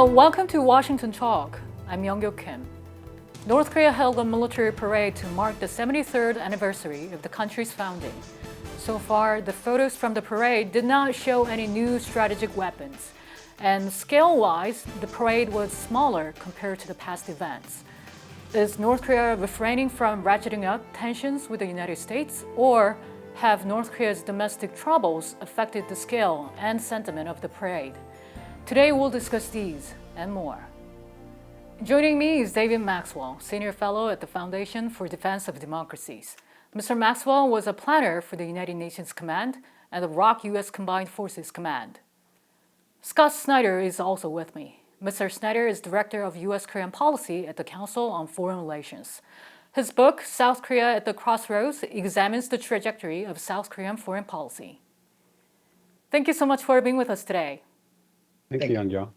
Welcome to Washington Talk. I'm Young-Gyo Kim. North Korea held a military parade to mark the 73rd anniversary of the country's founding. So far, the photos from the parade did not show any new strategic weapons. And scale-wise, the parade was smaller compared to the past events. Is North Korea refraining from ratcheting up tensions with the United States, or have North Korea's domestic troubles affected the scale and sentiment of the parade? Today we'll discuss these and more. Joining me is David Maxwell, Senior Fellow at the Foundation for Defense of Democracies. Mr. Maxwell was a planner for the United Nations Command and the ROK U.S. Combined Forces Command. Scott Snyder is also with me. Mr. Snyder is Director of U.S.-Korean Policy at the Council on Foreign Relations. His book, South Korea at the Crossroads, examines the trajectory of South Korean foreign policy. Thank you so much for being with us today. Thank you, Young-Gyo.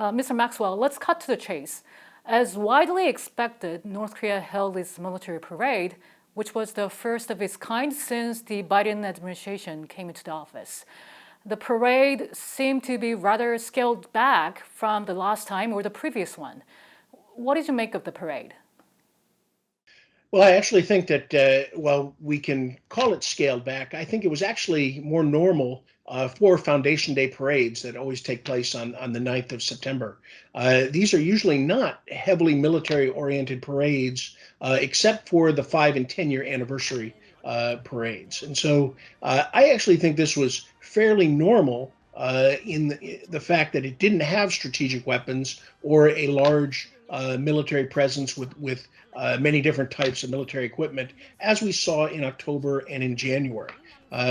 Mr. Maxwell, let's cut to the chase. As widely expected, North Korea held its military parade, which was the first of its kind since the Biden administration came into the office. The parade seemed to be rather scaled back from the last time or the previous one. What did you make of the parade? Well, I actually think that while we can call it scaled back, I think it was actually more normal for Foundation Day parades that always take place on the 9th of September. These are usually not heavily military-oriented parades, except for the 5 and 10-year anniversary parades. And so I actually think this was fairly normal in the fact that it didn't have strategic weapons or a large military presence with many different types of military equipment, as we saw in October and in January.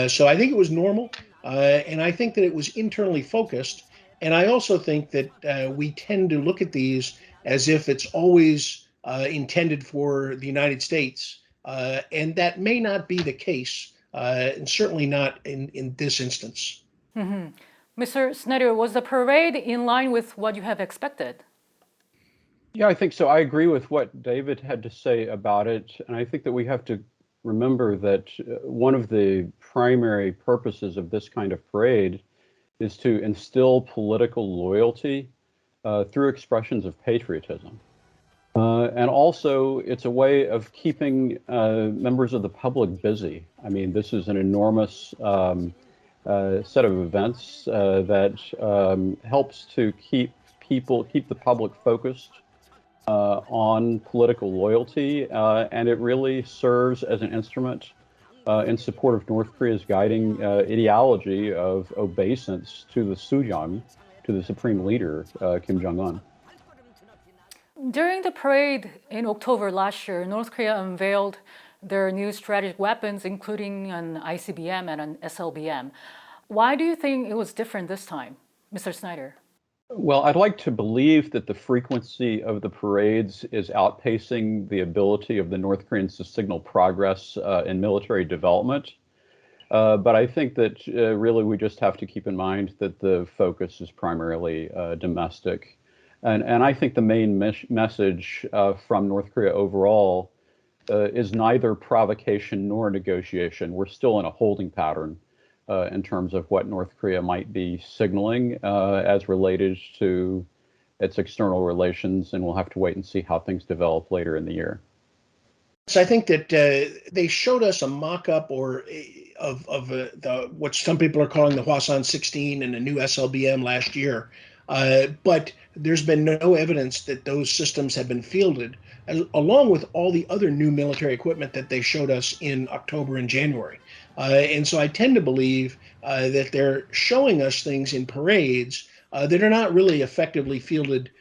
So I think it was normal, and I think that it was internally focused. And I also think that we tend to look at these as if it's always intended for the United States, and that may not be the case, and certainly not in this instance. Mm-hmm. Mr. Snyder, was the parade in line with what you have expected? Yeah, I think so. I agree with what David had to say about it. And I think that we have to remember that one of the primary purposes of this kind of parade is to instill political loyalty through expressions of patriotism. And also, it's a way of keeping members of the public busy. I mean, this is an enormous set of events that helps to keep the public focused on political loyalty, and it really serves as an instrument in support of North Korea's guiding ideology of obeisance to the Sujang, to the supreme leader, Kim Jong-un. During the parade in October last year, North Korea unveiled their new strategic weapons, including an ICBM and an SLBM. Why do you think it was different this time, Mr. Snyder? Well, I'd like to believe that the frequency of the parades is outpacing the ability of the North Koreans to signal progress in military development. But I think that really we just have to keep in mind that the focus is primarily domestic. And I think the main message from North Korea overall is neither provocation nor negotiation. We're still in a holding pattern in terms of what North Korea might be signaling as related to its external relations, and we'll have to wait and see how things develop later in the year. So I think that they showed us a mock-up of what some people are calling the Hwasan 16 and the new SLBM last year, but there's been no evidence that those systems have been fielded, along with all the other new military equipment that they showed us in October and January. And so I tend to believe that they're showing us things in parades that are not really effectively fielded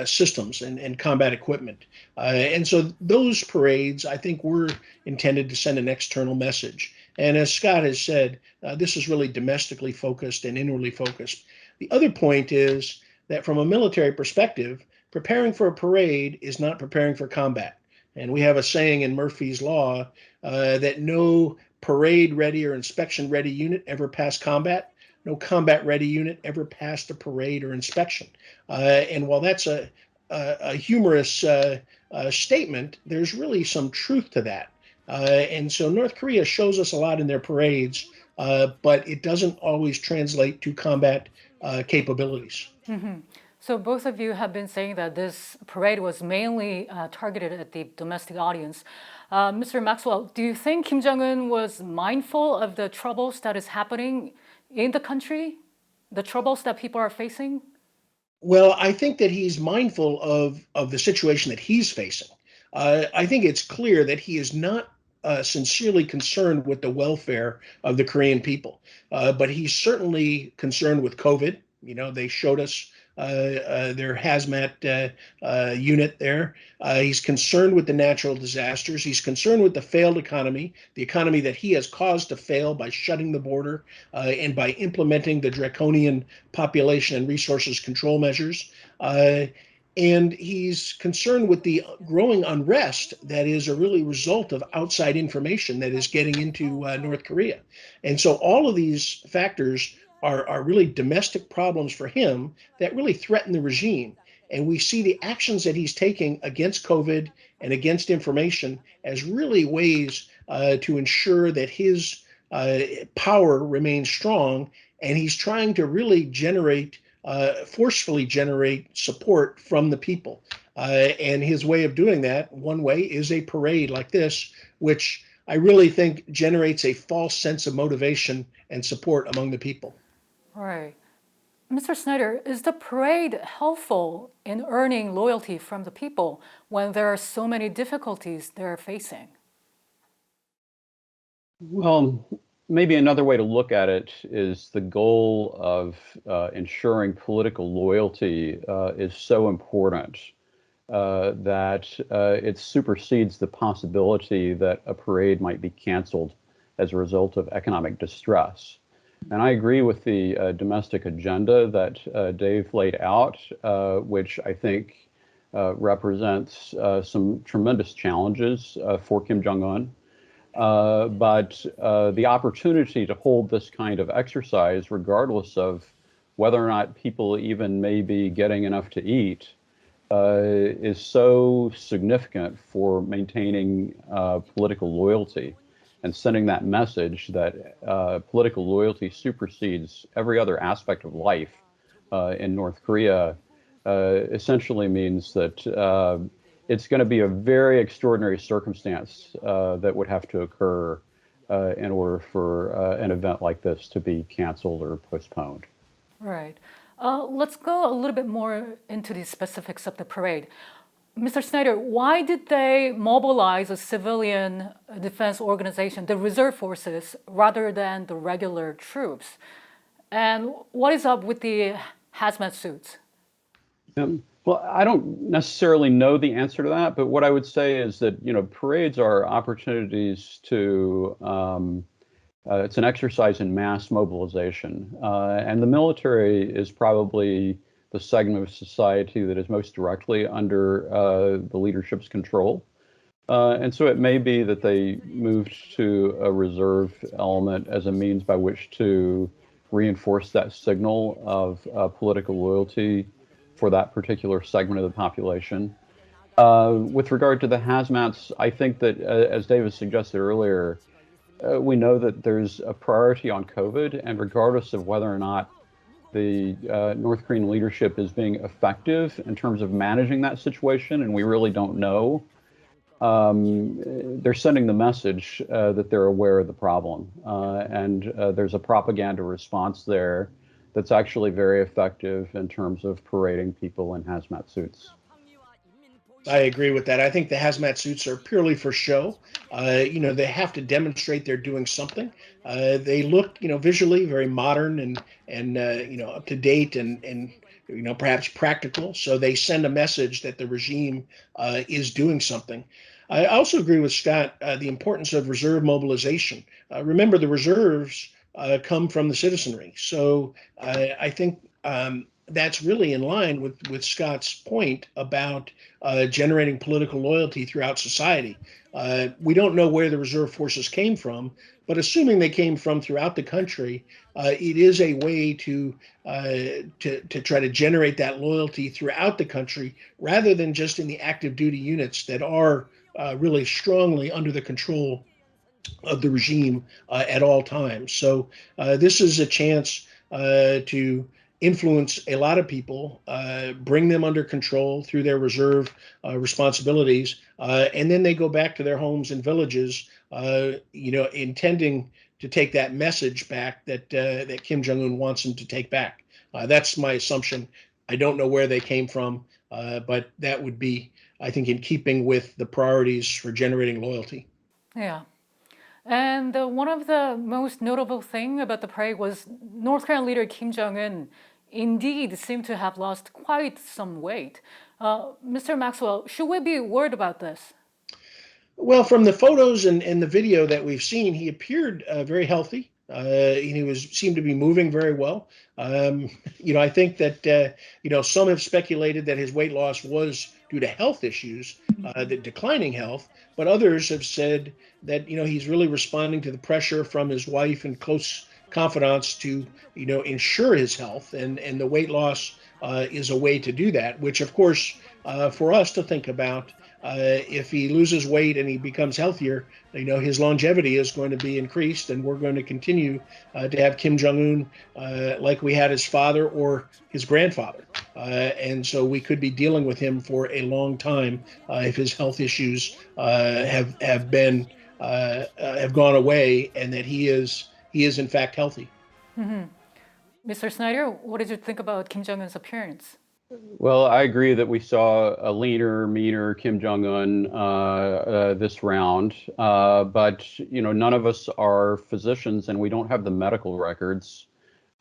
systems and combat equipment. And so those parades, I think, were intended to send an external message. And as Scott has said, this is really domestically focused and inwardly focused. The other point is that from a military perspective, preparing for a parade is not preparing for combat. And we have a saying in Murphy's Law that no parade-ready or inspection-ready unit ever passed combat. No combat-ready unit ever passed a parade or inspection. And while that's a humorous statement, there's really some truth to that. And so North Korea shows us a lot in their parades, but it doesn't always translate to combat capabilities. So both of you have been saying that this parade was mainly targeted at the domestic audience. Mr. Maxwell, do you think Kim Jong-un was mindful of the troubles that is happening in the country, the troubles that people are facing? Well, I think that he's mindful of the situation that he's facing. I think it's clear that he is not sincerely concerned with the welfare of the Korean people, but he's certainly concerned with COVID. You know, they showed us their hazmat unit there. He's concerned with the natural disasters. He's concerned with the failed economy, the economy that he has caused to fail by shutting the border and by implementing the draconian population and resources control measures. And he's concerned with the growing unrest that is a really result of outside information that is getting into North Korea. And so all of these factors are really domestic problems for him that really threaten the regime. And we see the actions that he's taking against COVID and against information as really ways to ensure that his power remains strong. And he's trying to really forcefully generate support from the people. And his way of doing that, one way, is a parade like this, which I really think generates a false sense of motivation and support among the people. Right. Mr. Snyder, is the parade helpful in earning loyalty from the people when there are so many difficulties they're facing? Well, maybe another way to look at it is the goal of ensuring political loyalty is so important that it supersedes the possibility that a parade might be canceled as a result of economic distress. And I agree with the domestic agenda that Dave laid out, which I think represents some tremendous challenges for Kim Jong-un. But the opportunity to hold this kind of exercise, regardless of whether or not people even may be getting enough to eat, is so significant for maintaining political loyalty and sending that message that political loyalty supersedes every other aspect of life in North Korea essentially means that it's going to be a very extraordinary circumstance that would have to occur in order for an event like this to be canceled or postponed. Right. Let's go a little bit more into the specifics of the parade. Mr. Snyder, why did they mobilize a civilian defense organization, the reserve forces, rather than the regular troops? And what is up with the hazmat suits? Well, I don't necessarily know the answer to that, but what I would say is that, parades are opportunities to, it's an exercise in mass mobilization. And the military is probably the segment of society that is most directly under the leadership's control. And so it may be that they moved to a reserve element as a means by which to reinforce that signal of political loyalty for that particular segment of the population. With regard to the hazmats, I think that, as David suggested earlier, we know that there's a priority on COVID, and regardless of whether or not the North Korean leadership is being effective in terms of managing that situation, and we really don't know. They're sending the message that they're aware of the problem, and there's a propaganda response there that's actually very effective in terms of parading people in hazmat suits. I agree with that. I think the hazmat suits are purely for show. They have to demonstrate they're doing something. They look, visually very modern and up to date and perhaps practical. So they send a message that the regime is doing something. I also agree with Scott the importance of reserve mobilization. Remember, the reserves come from the citizenry. So I think that's really in line with Scott's point about generating political loyalty throughout society. We don't know where the reserve forces came from, but assuming they came from throughout the country, it is a way to try to generate that loyalty throughout the country rather than just in the active duty units that are really strongly under the control of the regime at all times. So this is a chance to influence a lot of people, bring them under control through their reserve responsibilities, and then they go back to their homes and villages, intending to take that message back that Kim Jong-un wants them to take back. That's my assumption. I don't know where they came from, but that would be, I think, in keeping with the priorities for generating loyalty. Yeah. And one of the most notable thing about the parade was North Korean leader Kim Jong-un indeed seemed to have lost quite some weight. Mr. Maxwell, should we be worried about this? Well, from the photos and the video that we've seen, he appeared very healthy. He seemed to be moving very well. I think that some have speculated that his weight loss was due to health issues, the declining health, but others have said that he's really responding to the pressure from his wife and close confidants to ensure his health, and the weight loss is a way to do that. Which, of course, for us to think about. If he loses weight and he becomes healthier, his longevity is going to be increased, and we're going to continue to have Kim Jong-un like we had his father or his grandfather. And so we could be dealing with him for a long time if his health issues have gone away, and that he is in fact healthy. Mm-hmm. Mr. Snyder, what did you think about Kim Jong-un's appearance? Well, I agree that we saw a leaner, meaner Kim Jong-un this round, but none of us are physicians, and we don't have the medical records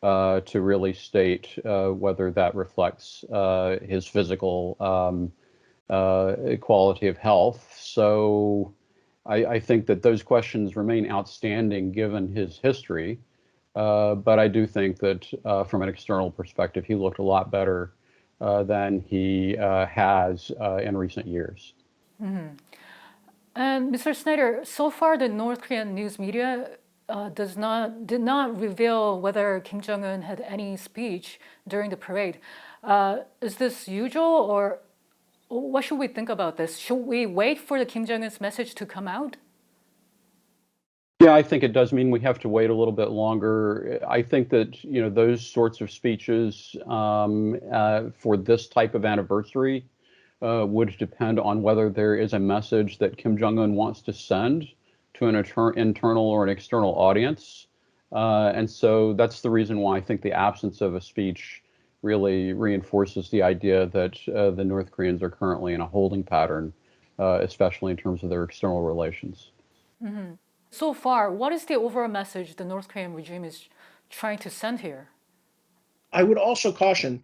to really state whether that reflects his physical quality of health. So I think that those questions remain outstanding given his history, but I do think that from an external perspective, he looked a lot better than he has in recent years. Mm-hmm. And Mr. Snyder, so far the North Korean news media did not reveal whether Kim Jong-un had any speech during the parade. Is this usual, or what should we think about this? Should we wait for the Kim Jong-un's message to come out? Yeah, I think it does mean we have to wait a little bit longer. I think that those sorts of speeches for this type of anniversary would depend on whether there is a message that Kim Jong-un wants to send to an internal or an external audience, and so that's the reason why I think the absence of a speech really reinforces the idea that the North Koreans are currently in a holding pattern, especially in terms of their external relations. Mm-hmm. So far, what is the overall message the North Korean regime is trying to send here? I would also caution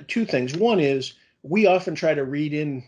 two things. One is we often try to read in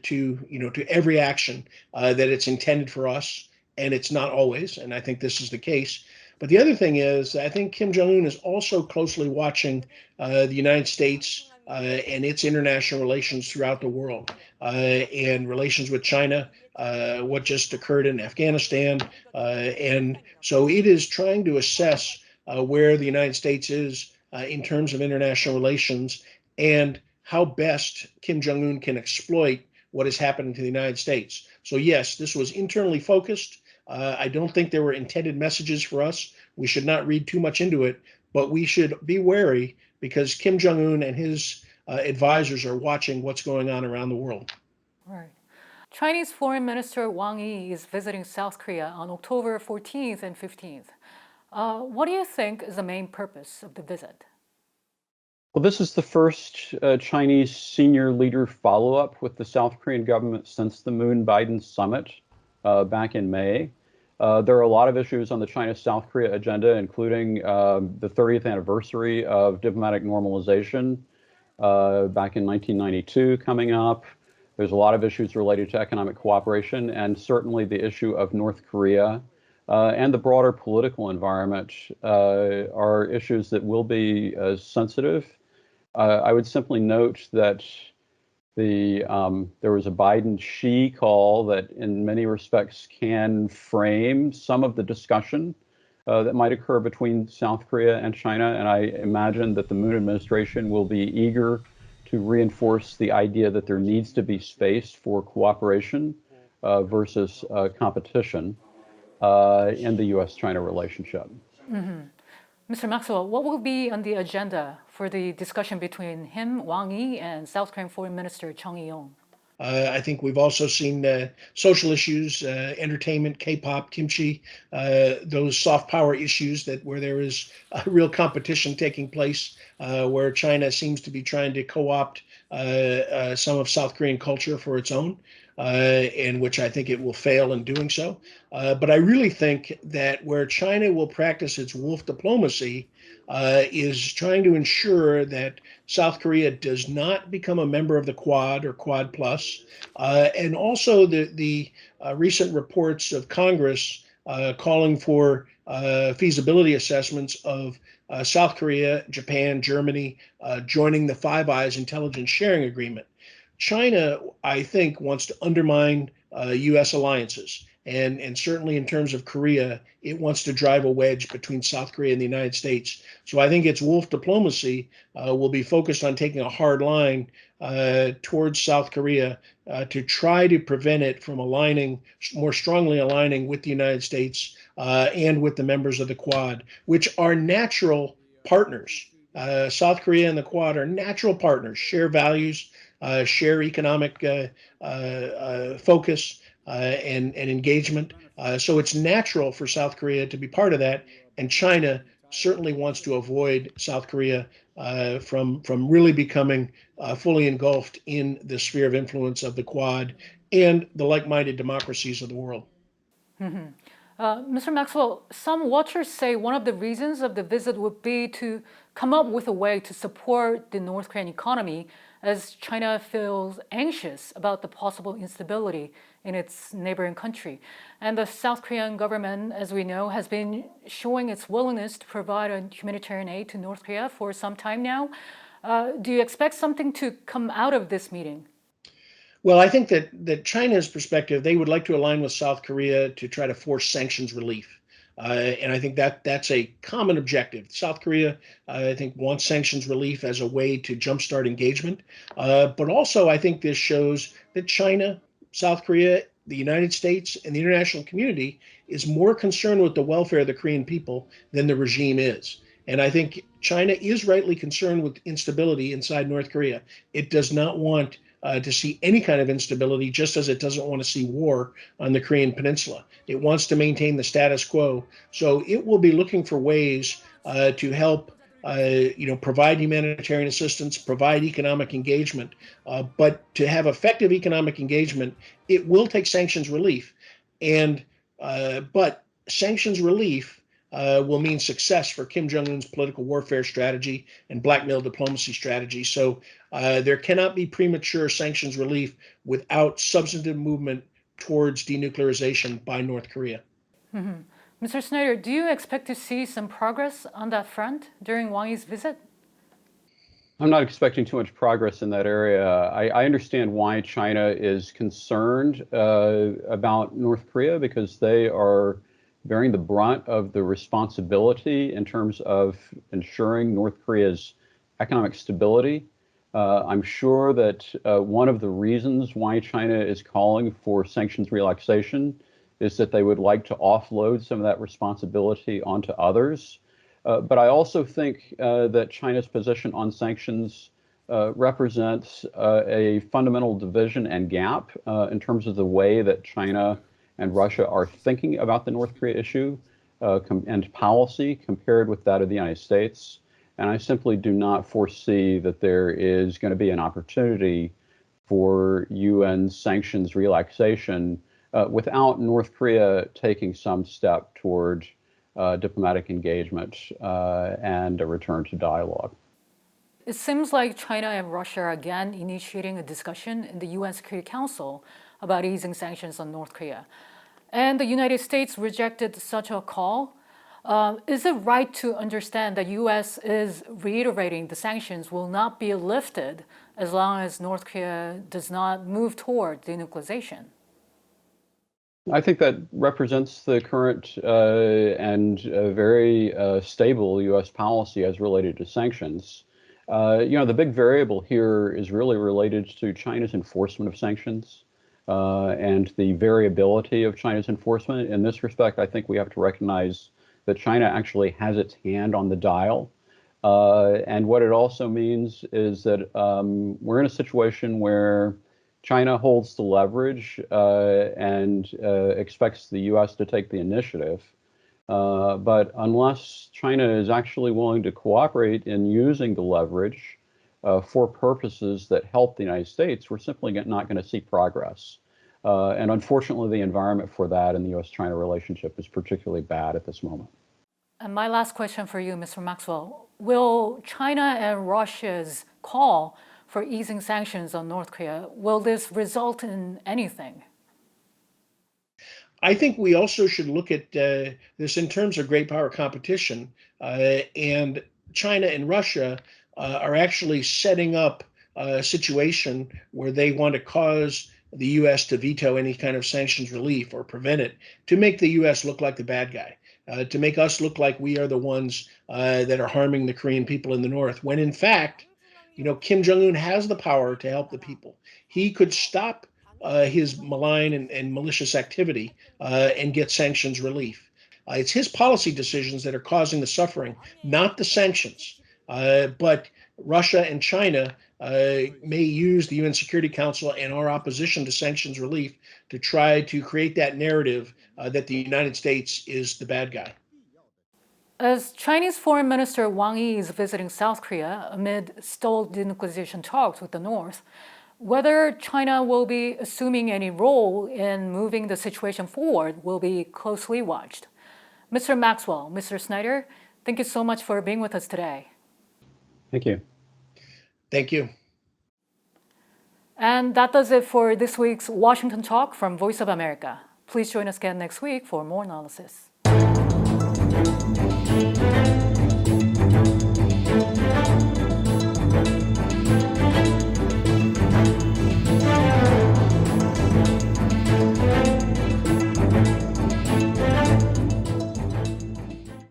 to every action that it's intended for us, and it's not always. And I think this is the case. But the other thing is, I think Kim Jong-un is also closely watching the United States and its international relations throughout the world, and relations with China, what just occurred in Afghanistan. And so it is trying to assess where the United States is in terms of international relations, and how best Kim Jong-un can exploit what is happening to the United States. So yes, this was internally focused. I don't think there were intended messages for us. We should not read too much into it, but we should be wary, because Kim Jong-un and his advisors are watching what's going on around the world. Right. Chinese Foreign Minister Wang Yi is visiting South Korea on October 14th and 15th. What do you think is the main purpose of the visit? Well, this is the first Chinese senior leader follow-up with the South Korean government since the Moon-Biden summit back in May. There are a lot of issues on the China-South Korea agenda, including the 30th anniversary of diplomatic normalization back in 1992 coming up. There's a lot of issues related to economic cooperation, and certainly the issue of North Korea and the broader political environment are issues that will be sensitive. I would simply note that there was a Biden-Xi call that in many respects can frame some of the discussion that might occur between South Korea and China, and I imagine that the Moon administration will be eager to reinforce the idea that there needs to be space for cooperation versus competition in the U.S.-China relationship. Mm-hmm. Mr. Maxwell, what will be on the agenda for the discussion between him, Wang Yi, and South Korean Foreign Minister Chung Eui-yong? I think we've also seen social issues, entertainment, K-pop, kimchi, those soft power issues where there is a real competition taking place, where China seems to be trying to co-opt some of South Korean culture for its own, in which I think it will fail in doing so. But I really think that where China will practice its wolf diplomacy is trying to ensure that South Korea does not become a member of the Quad or Quad Plus, and also the recent reports of Congress calling for feasibility assessments of South Korea, Japan, Germany joining the Five Eyes intelligence sharing agreement. China, I think, wants to undermine U.S. alliances. And certainly in terms of Korea, it wants to drive a wedge between South Korea and the United States. So I think its wolf diplomacy will be focused on taking a hard line towards South Korea to try to prevent it from more strongly aligning with the United States and with the members of the Quad, which are natural partners. South Korea and the Quad are natural partners, share values, share economic focus, and engagement. So it's natural for South Korea to be part of that. And China certainly wants to avoid South Korea from really becoming fully engulfed in the sphere of influence of the Quad and the like-minded democracies of the world. Mr. Maxwell, some watchers say one of the reasons of the visit would be to come up with a way to support the North Korean economy as China feels anxious about the possible instability in its neighboring country. And the South Korean government, as we know, has been showing its willingness to provide a humanitarian aid to North Korea for some time now. Do you expect something to come out of this meeting? Well, I think that China's perspective, they would like to align with South Korea to try to force sanctions relief. And I think that's a common objective. South Korea, I think, wants sanctions relief as a way to jumpstart engagement. But also, I think this shows that China, South Korea, the United States, and the international community is more concerned with the welfare of the Korean people than the regime is. And I think China is rightly concerned with instability inside North Korea. It does not want to see any kind of instability, just as it doesn't want to see war on the Korean Peninsula. It wants to maintain the status quo. So it will be looking for ways to help, provide humanitarian assistance, provide economic engagement. But to have effective economic engagement, it will take sanctions relief. But sanctions relief will mean success for Kim Jong-un's political warfare strategy and blackmail diplomacy strategy. So there cannot be premature sanctions relief without substantive movement towards denuclearization by North Korea. Mm-hmm. Mr. Snyder, do you expect to see some progress on that front during Wang Yi's visit? I'm not expecting too much progress in that area. I understand why China is concerned about North Korea, because they are bearing the brunt of the responsibility in terms of ensuring North Korea's economic stability. I'm sure that one of the reasons why China is calling for sanctions relaxation is that they would like to offload some of that responsibility onto others. But I also think that China's position on sanctions represents a fundamental division and gap in terms of the way that China and Russia are thinking about the North Korea issue and policy compared with that of the United States. And I simply do not foresee that there is going to be an opportunity for UN sanctions relaxation without North Korea taking some step toward diplomatic engagement and a return to dialogue. It seems like China and Russia are again initiating a discussion in the UN Security Council about easing sanctions on North Korea. And the United States rejected such a call. Is it right to understand that U.S. is reiterating the sanctions will not be lifted as long as North Korea does not move toward denuclearization? I think that represents the current and very stable U.S. policy as related to sanctions. The big variable here is really related to China's enforcement of sanctions and the variability of China's enforcement. In this respect, I think we have to recognize that China actually has its hand on the dial. And what it also means is that we're in a situation where China holds the leverage and expects the U.S. to take the initiative. But unless China is actually willing to cooperate in using the leverage for purposes that help the United States, we're simply not going to see progress. And unfortunately, the environment for that in the U.S.-China relationship is particularly bad at this moment. And my last question for you, Mr. Maxwell. Will China and Russia's call for easing sanctions on North Korea, will this result in anything? I think we also should look at this in terms of great power competition. And China and Russia are actually setting up a situation where they want to cause the U.S. to veto any kind of sanctions relief or prevent it, to make the U.S. look like the bad guy, to make us look like we are the ones that are harming the Korean people in the North, when in fact, Kim Jong-un has the power to help the people. He could stop his malign and malicious activity and get sanctions relief. It's his policy decisions that are causing the suffering, not the sanctions. But Russia and China may use the UN Security Council and our opposition to sanctions relief to try to create that narrative that the United States is the bad guy. As Chinese Foreign Minister Wang Yi is visiting South Korea amid stalled denuclearization talks with the North, whether China will be assuming any role in moving the situation forward will be closely watched. Mr. Maxwell, Mr. Snyder, thank you so much for being with us today. Thank you. Thank you. And that does it for this week's Washington Talk from Voice of America. Please join us again next week for more analysis.